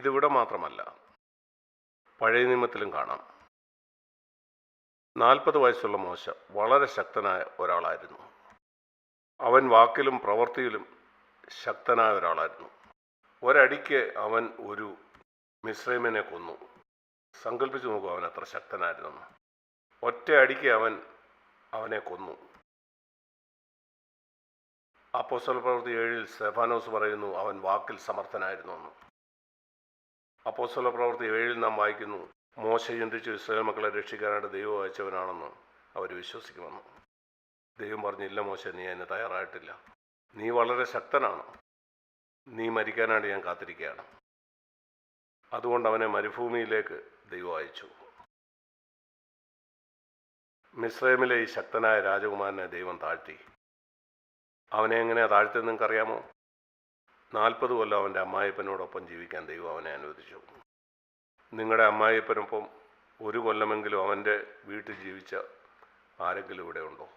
ഇതിവിടെ മാത്രമല്ല, പഴയ നിയമത്തിലും കാണാം. 40 വയസ്സുള്ള മോശ വളരെ ശക്തനായ ഒരാളായിരുന്നു. അവൻ വാക്കിലും പ്രവൃത്തിയിലും ശക്തനായ ഒരാളായിരുന്നു. ഒരടിക്ക് അവൻ ഒരു മിസ്രൈമിനെ കൊന്നു. സങ്കല്പിച്ചു നോക്കൂ, അവൻ അത്ര ശക്തനായിരുന്നെന്ന്. ഒറ്റ അടിക്ക് അവനെ കൊന്നു. അപ്പോസ്തലപ്രവൃത്തി 7 സ്തെഫാനോസ് പറയുന്നു അവൻ വാക്കിൽ സമർത്ഥനായിരുന്നു എന്ന്. അപ്പോസ്തലപ്രവൃത്തി 7 നാം വായിക്കുന്നു, മോശ ചിന്തിച്ചു ഇസ്രായേൽ മക്കളെ രക്ഷിക്കാനായിട്ട് ദൈവം അയച്ചവനാണെന്ന് അവർ വിശ്വസിക്കുമെന്ന്. ദൈവം പറഞ്ഞു, ഇല്ല മോശ, നീ അതിന് തയ്യാറായിട്ടില്ല. നീ വളരെ ശക്തനാണ്. നീ മരിക്കാനായിട്ട് ഞാൻ കാത്തിരിക്കുകയാണ്. അതുകൊണ്ട് അവനെ മരുഭൂമിയിലേക്ക് ദൈവം അയച്ചു. മിസ്രൈമിലെ ഈ ശക്തനായ രാജകുമാരനെ ദൈവം താഴ്ത്തി. അവനെ എങ്ങനെയാണ് താഴ്ത്തിയെന്ന് നിങ്ങൾക്കറിയാമോ? 40 കൊല്ലം അവൻ്റെ അമ്മായിപ്പനോടൊപ്പം ജീവിക്കാൻ ദൈവം അവനെ അനുവദിച്ചു. നിങ്ങളുടെ അമ്മായിപ്പനൊപ്പം 1 കൊല്ലമെങ്കിലും അവൻ്റെ വീട്ടിൽ ജീവിച്ച ആരെങ്കിലും ഇവിടെ ഉണ്ടോ?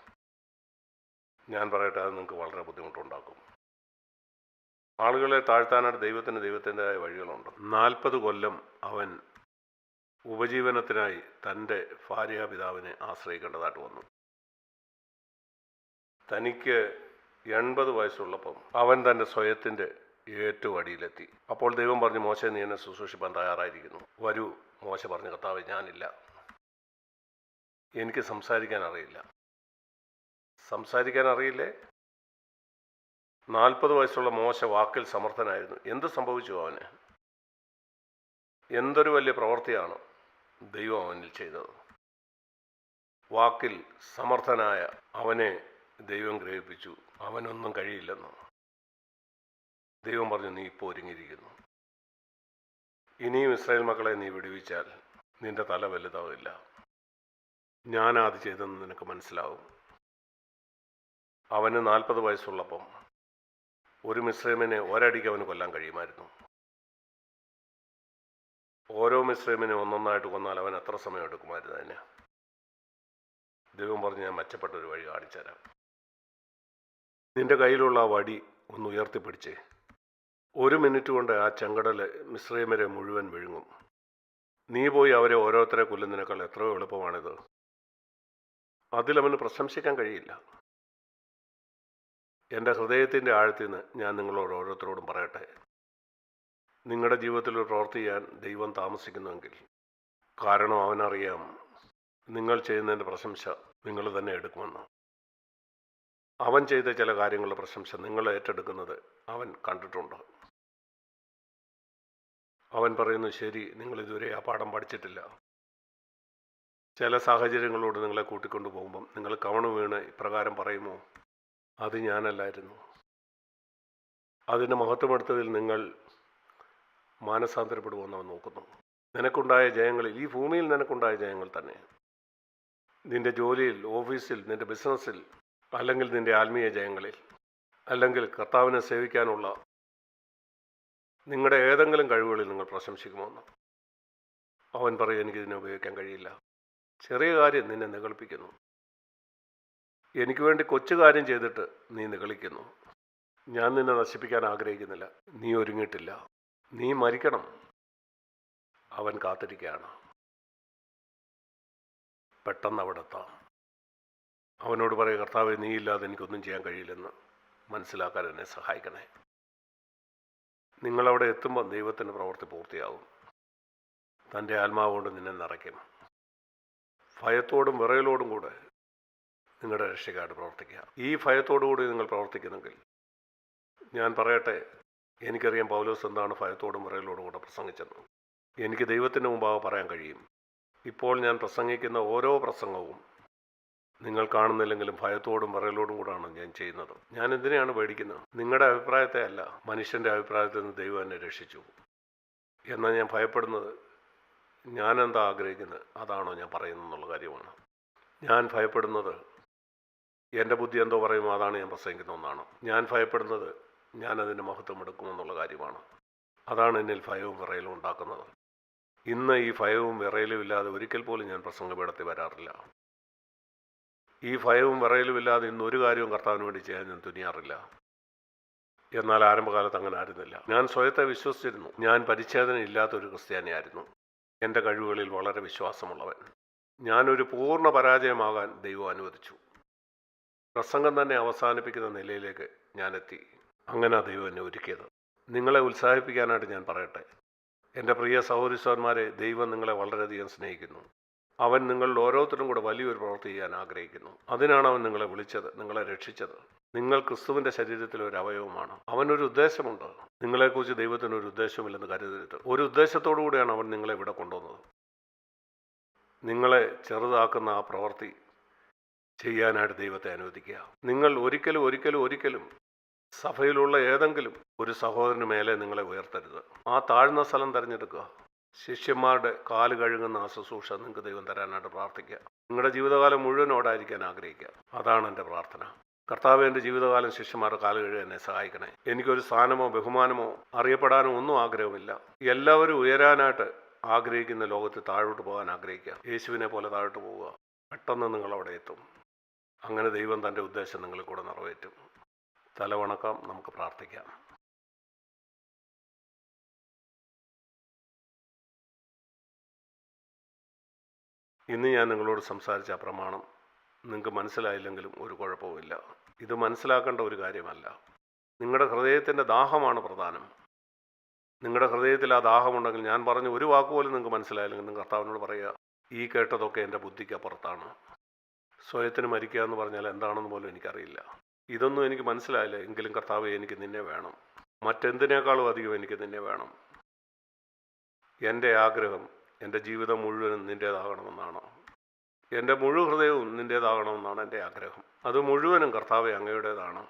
ഞാൻ പറയട്ടെ, അത് നിങ്ങൾക്ക് വളരെ ബുദ്ധിമുട്ടുണ്ടാക്കും. ആളുകളെ താഴ്ത്താനായിട്ട് ദൈവത്തിൻ്റെതായ വഴികളുണ്ട്. 40 കൊല്ലം അവൻ ഉപജീവനത്തിനായി തൻ്റെ ഭാര്യാപിതാവിനെ ആശ്രയിക്കേണ്ടതായിട്ട് വന്നു. തനിക്ക് 80 വയസ്സുള്ളപ്പം അവൻ തൻ്റെ സ്വയത്തിൻ്റെ ഏറ്റവും അടിയിലെത്തി. അപ്പോൾ ദൈവം പറഞ്ഞു, മോശ, നീ എന്നെ ശുശ്രൂഷിപ്പാൻ തയ്യാറായിരിക്കുന്നു. വരൂ. മോശ പറഞ്ഞു, കർത്താവേ, ഞാനില്ല, എനിക്ക് സംസാരിക്കാൻ അറിയില്ല. സംസാരിക്കാൻ അറിയില്ലേ? 40 വയസ്സുള്ള മോശ വാക്കിൽ സമർത്ഥനായിരുന്നു. എന്ത് സംഭവിച്ചു അവന്? എന്തൊരു വലിയ പ്രവൃത്തിയാണ് ദൈവം അവനിൽ ചെയ്തത്. വാക്കിൽ സമർത്ഥനായ അവനെ ദൈവം ഗ്രഹിപ്പിച്ചു അവനൊന്നും കഴിയില്ലെന്ന്. ദൈവം പറഞ്ഞു, നീ ഇപ്പോൾ ഒരുങ്ങിയിരിക്കുന്നു. ഇനിയും ഇസ്രായേൽ മക്കളെ നീ വിടുവിച്ചാൽ നിന്റെ തല വലുതാവില്ല. ഞാനത് ചെയ്തെന്ന് നിനക്ക് മനസ്സിലാവും. അവന് 40 വയസ്സുള്ളപ്പം ഒരു മിസ്രൈമിനെ ഒരടിക്ക് അവന് കൊല്ലാൻ കഴിയുമായിരുന്നു. ഓരോ മിസ്രൈമിനെ ഒന്നൊന്നായിട്ട് കൊന്നാൽ അവൻ എത്ര സമയം എടുക്കുമായിരുന്നു അതിന്? ദൈവം പറഞ്ഞു, ഞാൻ മെച്ചപ്പെട്ട ഒരു വഴി കാണിച്ചു തരാം. നിന്റെ കയ്യിലുള്ള ആ വടി ഒന്ന് ഉയർത്തിപ്പിടിച്ചേ. 1 മിനിറ്റ് കൊണ്ട് ആ ചെങ്കടല് മിസ്രൈമരെ മുഴുവൻ വിഴുങ്ങും. നീ പോയി അവരെ ഓരോരുത്തരെ കൊല്ലുന്നതിനേക്കാൾ എത്രയോ എളുപ്പമാണിത്. അതിലവന് പ്രശംസിക്കാൻ കഴിയില്ല. എൻ്റെ ഹൃദയത്തിൻ്റെ ആഴത്തിൽ നിന്ന് ഞാൻ നിങ്ങളോട് ഓരോരുത്തരോടും പറയട്ടെ, നിങ്ങളുടെ ജീവിതത്തിൽ ഒരു പ്രവൃത്തി ചെയ്യാൻ ദൈവം താമസിക്കുന്നുവെങ്കിൽ കാരണം അവനറിയാം നിങ്ങൾ ചെയ്യുന്നതിൻ്റെ പ്രശംസ നിങ്ങൾ തന്നെ എടുക്കുമെന്ന്. അവൻ ചെയ്ത ചില കാര്യങ്ങളുടെ പ്രശംസ നിങ്ങൾ ഏറ്റെടുക്കുന്നത് അവൻ കണ്ടിട്ടുണ്ട്. അവൻ പറയുന്നു, ശരി, നിങ്ങളിതുവരെ ആ പാഠം പഠിച്ചിട്ടില്ല. ചില സാഹചര്യങ്ങളോട് നിങ്ങളെ കൂട്ടിക്കൊണ്ടു പോകുമ്പം നിങ്ങൾ കവണ് വീണ് ഇപ്രകാരം പറയുമോ, അത് ഞാനല്ലായിരുന്നു. അതിൻ്റെ മഹത്വമെടുത്തതിൽ നിങ്ങൾ മാനസാന്തരപ്പെടുമെന്ന് അവൻ നോക്കുന്നു. നിനക്കുണ്ടായ ജയങ്ങളിൽ, ഈ ഭൂമിയിൽ നിനക്കുണ്ടായ ജയങ്ങൾ തന്നെ, നിന്റെ ജോലിയിൽ, ഓഫീസിൽ, നിന്റെ ബിസിനസ്സിൽ, അല്ലെങ്കിൽ നിന്റെ ആത്മീയ ജയങ്ങളിൽ, അല്ലെങ്കിൽ കർത്താവിനെ സേവിക്കാനുള്ള നിങ്ങളുടെ ഏതെങ്കിലും കഴിവുകളിൽ നിങ്ങൾ പ്രശംസിക്കുമെന്ന് അവൻ പറയും, എനിക്കിതിനെ ഉപയോഗിക്കാൻ കഴിയില്ല. ചെറിയ കാര്യം നിന്നെ നിഗളിപ്പിക്കുന്നു. എനിക്ക് വേണ്ടി കൊച്ചു കാര്യം ചെയ്തിട്ട് നീ നിഗളിക്കുന്നു. ഞാൻ നിന്നെ നശിപ്പിക്കാൻ ആഗ്രഹിക്കുന്നില്ല. നീ ഒരുങ്ങിയിട്ടില്ല. നീ മരിക്കണം. അവൻ കാത്തിരിക്കുകയാണ്. പെട്ടെന്ന് അവിടെ എത്താം. അവനോട് പറയുക, കർത്താവേ, നീ ഇല്ലാതെ എനിക്കൊന്നും ചെയ്യാൻ കഴിയില്ലെന്ന് മനസ്സിലാക്കാൻ എന്നെ സഹായിക്കണേ. നിങ്ങളവിടെ എത്തുമ്പോൾ ദൈവത്തിൻ്റെ പ്രവൃത്തി പൂർത്തിയാകും. തൻ്റെ ആത്മാവുകൊണ്ട് നിന്നെ നിറയ്ക്കും. ഭയത്തോടും വിറയലോടും കൂടെ നിങ്ങളുടെ രക്ഷയ്ക്കായിട്ട് പ്രവർത്തിക്കുക. ഈ ഭയത്തോടുകൂടി നിങ്ങൾ പ്രവർത്തിക്കുന്നെങ്കിൽ, ഞാൻ പറയട്ടെ, എനിക്കറിയാം പൗലോസ് എന്താണ് ഭയത്തോടും വിറയലോടും കൂടെ പ്രസംഗിച്ചെന്ന്. എനിക്ക് ദൈവത്തിൻ്റെ മുമ്പാകെ പറയാൻ കഴിയും, ഇപ്പോൾ ഞാൻ പ്രസംഗിക്കുന്ന ഓരോ പ്രസംഗവും നിങ്ങൾ കാണുന്നില്ലെങ്കിലും ഭയത്തോടും വിറയലോടും കൂടാണ് ഞാൻ ചെയ്യുന്നത്. ഞാൻ എന്തിനെയാണ് പേടിക്കുന്നത്? നിങ്ങളുടെ അഭിപ്രായത്തെ അല്ല, മനുഷ്യൻ്റെ അഭിപ്രായത്തിൽ നിന്ന് ദൈവം എന്നെ രക്ഷിച്ചു. എന്നാൽ ഞാൻ ഭയപ്പെടുന്നത് ഞാൻ എന്താ ആഗ്രഹിക്കുന്നത് അതാണോ ഞാൻ പറയുന്നതെന്നുള്ള കാര്യമാണ്. ഞാൻ ഭയപ്പെടുന്നത് എൻ്റെ ബുദ്ധി എന്തോ പറയുമോ അതാണ് ഞാൻ പ്രസംഗിക്കുന്ന ഒന്നാണ്. ഞാൻ ഭയപ്പെടുന്നത് ഞാനതിൻ്റെ മഹത്വം എടുക്കുമെന്നുള്ള കാര്യമാണ്. അതാണ് എന്നിൽ ഭയവും വിറയലും ഉണ്ടാക്കുന്നത്. ഇന്ന് ഈ ഭയവും വിറയലും ഇല്ലാതെ ഒരിക്കൽ പോലും ഞാൻ പ്രസംഗപീഠത്തിൽ വരാറില്ല. ഈ ഭയവും വിറയലും ഇല്ലാതെ ഇന്നൊരു കാര്യവും കർത്താവിന് വേണ്ടി ചെയ്യാൻ ഞാൻ തുനിയാറില്ല. എന്നാൽ ആരംഭകാലത്ത് അങ്ങനെ ആയിരുന്നില്ല. ഞാൻ സ്വയത്തെ വിശ്വസിച്ചിരുന്നു. ഞാൻ പരിച്ഛേദന ഇല്ലാത്തൊരു ക്രിസ്ത്യാനിയായിരുന്നു. എൻ്റെ കഴിവുകളിൽ വളരെ വിശ്വാസമുള്ളവൻ. ഞാനൊരു പൂർണ്ണ പരാജയമാകാൻ ദൈവം അനുവദിച്ചു. പ്രസംഗം തന്നെ അവസാനിപ്പിക്കുന്ന നിലയിലേക്ക് ഞാനെത്തി. അങ്ങനെ ദൈവം എന്നെ ഒരുക്കിയത്. നിങ്ങളെ ഉത്സാഹിപ്പിക്കാനായിട്ട് ഞാൻ പറയട്ടെ, എൻ്റെ പ്രിയ സഹോദരീസഹോദരന്മാരെ, ദൈവം നിങ്ങളെ വളരെയധികം സ്നേഹിക്കുന്നു. അവൻ നിങ്ങളിൽ ഓരോരുത്തരും കൂടെ വലിയൊരു പ്രവൃത്തി ചെയ്യാൻ ആഗ്രഹിക്കുന്നു. അതിനാണ് അവൻ നിങ്ങളെ വിളിച്ചത്, നിങ്ങളെ രക്ഷിച്ചത്. നിങ്ങൾ ക്രിസ്തുവിൻ്റെ ശരീരത്തിലെ ഒരു അവയവമാണ്. അവനൊരു ഉദ്ദേശമുണ്ട്. നിങ്ങളെക്കുറിച്ച് ദൈവത്തിന് ഒരു ഉദ്ദേശവുമില്ലെന്ന് കരുതരുത്. ഒരു ഉദ്ദേശത്തോടു കൂടിയാണ് അവൻ നിങ്ങളെ ഇവിടെ കൊണ്ടുവന്നത്. നിങ്ങളെ ചെറുതാക്കുന്ന ആ പ്രവൃത്തി ചെയ്യാനായിട്ട് ദൈവത്തെ അനുവദിക്കുക. നിങ്ങൾ ഒരിക്കലും സഭയിലുള്ള ഏതെങ്കിലും ഒരു സഹോദരന് മേലെ നിങ്ങളെ ഉയർത്തരുത്. ആ താഴ്ന്ന സ്ഥലം തിരഞ്ഞെടുക്കുക. ശിഷ്യന്മാരുടെ കാല് കഴുകുന്ന ആ ശുശ്രൂഷ നിങ്ങൾക്ക് ദൈവം തരാനായിട്ട് പ്രാർത്ഥിക്കുക. നിങ്ങളുടെ ജീവിതകാലം മുഴുവനോടായിരിക്കാൻ ആഗ്രഹിക്കുക. അതാണ് എൻ്റെ പ്രാർത്ഥന. കർത്താവ്, എൻ്റെ ജീവിതകാലം ശിഷ്യന്മാരുടെ കാല് കഴുകാൻ എന്നെ സഹായിക്കണേ. എനിക്കൊരു സ്ഥാനമോ ബഹുമാനമോ അറിയപ്പെടാനോ ഒന്നും ആഗ്രഹമില്ല. എല്ലാവരും ഉയരാനായിട്ട് ആഗ്രഹിക്കുന്ന ലോകത്തിൽ താഴോട്ട് പോകാൻ ആഗ്രഹിക്കുക. യേശുവിനെ പോലെ താഴോട്ട് പോവുക. പെട്ടെന്ന് നിങ്ങൾ അവിടെ എത്തും. അങ്ങനെ ദൈവം തൻ്റെ ഉദ്ദേശം നിങ്ങളിൽ കൂടെ നിറവേറ്റും. തലവണക്കാം, നമുക്ക് പ്രാർത്ഥിക്കാം. ഇന്ന് ഞാൻ നിങ്ങളോട് സംസാരിച്ച ആ പ്രമാണം നിങ്ങൾക്ക് മനസ്സിലായില്ലെങ്കിലും ഒരു കുഴപ്പവുമില്ല. ഇത് മനസ്സിലാക്കേണ്ട ഒരു കാര്യമല്ല. നിങ്ങളുടെ ഹൃദയത്തിൻ്റെ ദാഹമാണ് പ്രധാനം. നിങ്ങളുടെ ഹൃദയത്തിൽ ആ ദാഹമുണ്ടെങ്കിൽ, ഞാൻ പറഞ്ഞ ഒരു വാക്കുപോലും നിങ്ങൾക്ക് മനസ്സിലായില്ലെങ്കിൽ നിങ്ങൾ കർത്താവിനോട് പറയുക, ഈ കേട്ടതൊക്കെ എൻ്റെ ബുദ്ധിക്ക് അപ്പുറത്താണ്. സ്വയത്തിന് മരിക്കുക എന്ന് പറഞ്ഞാൽ എന്താണെന്ന് പോലും എനിക്കറിയില്ല. ഇതൊന്നും എനിക്ക് മനസ്സിലായില്ല. എങ്കിലും കർത്താവേ, എനിക്ക് നിന്നെ വേണം. മറ്റെന്തിനേക്കാളും അധികം എനിക്ക് നിന്നെ വേണം. എൻ്റെ ആഗ്രഹം എൻ്റെ ജീവിതം മുഴുവനും നിൻ്റേതാകണമെന്നാണ്. എൻ്റെ മുഴുവൻ ഹൃദയവും നിൻ്റേതാകണമെന്നാണ് എൻ്റെ ആഗ്രഹം. അത് മുഴുവനും കർത്താവെ അങ്ങയുടേതാണ്.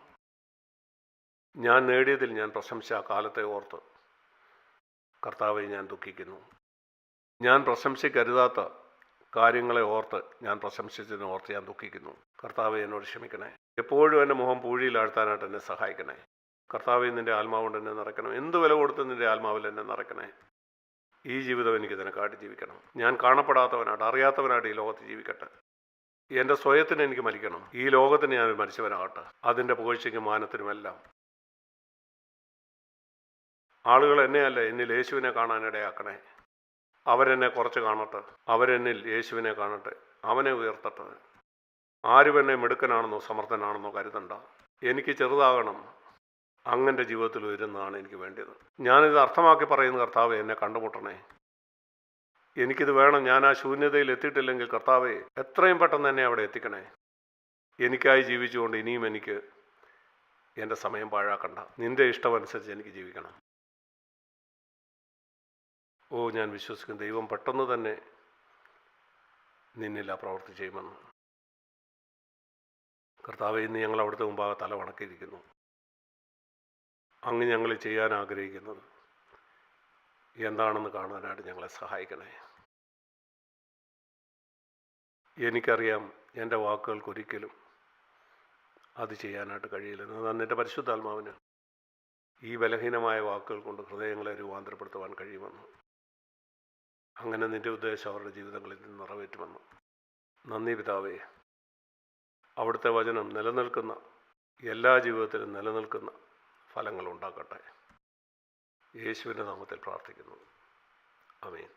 ഞാൻ നേടിയതിൽ ഞാൻ പ്രശംസിച്ച കാലത്തെ ഓർത്ത് കർത്താവെ ഞാൻ ദുഃഖിക്കുന്നു. ഞാൻ പ്രശംസിക്കരുതാത്ത കാര്യങ്ങളെ ഓർത്ത്, ഞാൻ പ്രശംസിച്ചതിനെ ഓർത്ത് ഞാൻ ദുഃഖിക്കുന്നു. കർത്താവെ, എന്നോട് ക്ഷമിക്കണേ. എപ്പോഴും എൻ്റെ മുഖം പൂഴിയിലാഴ്ത്താനായിട്ട് എന്നെ സഹായിക്കണേ. കർത്താവെ, നിൻ്റെ ആത്മാവുകൊണ്ട് എന്നെ നിറയ്ക്കണം. എന്ത് വില കൊടുത്ത് നിൻ്റെ ആത്മാവിൽ എന്നെ നിറയ്ക്കണേ. ഈ ജീവിതം എനിക്ക് നിനക്കായിട്ട് ജീവിക്കണം. ഞാൻ കാണപ്പെടാത്തവനായിട്ട്, അറിയാത്തവനായിട്ട് ഈ ലോകത്ത് ജീവിക്കട്ടെ. എൻ്റെ സ്വയത്തിന് എനിക്ക് മരിക്കണം. ഈ ലോകത്തിന് ഞാൻ മരിച്ചവനാകട്ടെ. അതിൻ്റെ പുകഴ്ചയ്ക്കും മാനത്തിനുമെല്ലാം ആളുകൾ എന്നെയല്ല, എന്നിൽ യേശുവിനെ കാണാനിടയാക്കണേ. അവരെന്നെ കുറച്ച് കാണട്ടെ. അവരെന്നിൽ യേശുവിനെ കാണട്ടെ. അവനെ ഉയർത്തട്ടെ. ആരും എന്നെ മിടുക്കനാണെന്നോ സമർത്ഥനാണെന്നോ കരുതണ്ട. എനിക്ക് ചെറുതാകണം. അങ്ങൻ്റെ ജീവിതത്തിൽ ഉയരുന്നതാണ് എനിക്ക് വേണ്ടത്. ഞാനിത് അർത്ഥമാക്കി പറയുന്ന കർത്താവെ, എന്നെ കണ്ടുമുട്ടണേ. എനിക്കിത് വേണം. ഞാൻ ആ ശൂന്യതയിൽ എത്തിയിട്ടില്ലെങ്കിൽ കർത്താവെ, എത്രയും പെട്ടെന്ന് എന്നെ അവിടെ എത്തിക്കണേ. എനിക്കായി ജീവിച്ചുകൊണ്ട് ഇനിയും എനിക്ക് എൻ്റെ സമയം പാഴാക്കണ്ട. നിൻ്റെ ഇഷ്ടമനുസരിച്ച് എനിക്ക് ജീവിക്കണം. ഞാൻ വിശ്വസിക്കും ദൈവം പെട്ടെന്ന് തന്നെ നിന്നിൽ ആ പ്രവൃത്തി ചെയ്യുമെന്ന്. കർത്താവെ, ഇന്ന് ഞങ്ങൾ അവിടുത്തെ മുമ്പാകെ തല വണക്കിയിരിക്കുന്നു. അങ്ങ് ഞങ്ങൾ ചെയ്യാൻ ആഗ്രഹിക്കുന്നത് എന്താണെന്ന് കാണാനായിട്ട് ഞങ്ങളെ സഹായിക്കണേ. എനിക്കറിയാം എൻ്റെ വാക്കുകൾക്കൊരിക്കലും അത് ചെയ്യാനായിട്ട് കഴിയില്ലെന്ന്. എന്നാൽ നിൻ്റെ പരിശുദ്ധാത്മാവിന് ഈ ബലഹീനമായ വാക്കുകൾ കൊണ്ട് ഹൃദയങ്ങളെ രൂപാന്തരപ്പെടുത്തുവാൻ കഴിയുമെന്ന്. അങ്ങനെ നിൻ്റെ ഉദ്ദേശം അവരുടെ ജീവിതങ്ങളിൽ നിന്ന് നിറവേറ്റുമെന്ന്. നന്ദി പിതാവേ. അവിടുത്തെ വചനം നിലനിൽക്കുന്ന എല്ലാ ജീവിതത്തിലും നിലനിൽക്കുന്ന ഫലങ്ങൾ ഉണ്ടാക്കട്ടെ. യേശുവിൻ്റെ നാമത്തിൽ പ്രാർത്ഥിക്കുന്നു. ആമേൻ.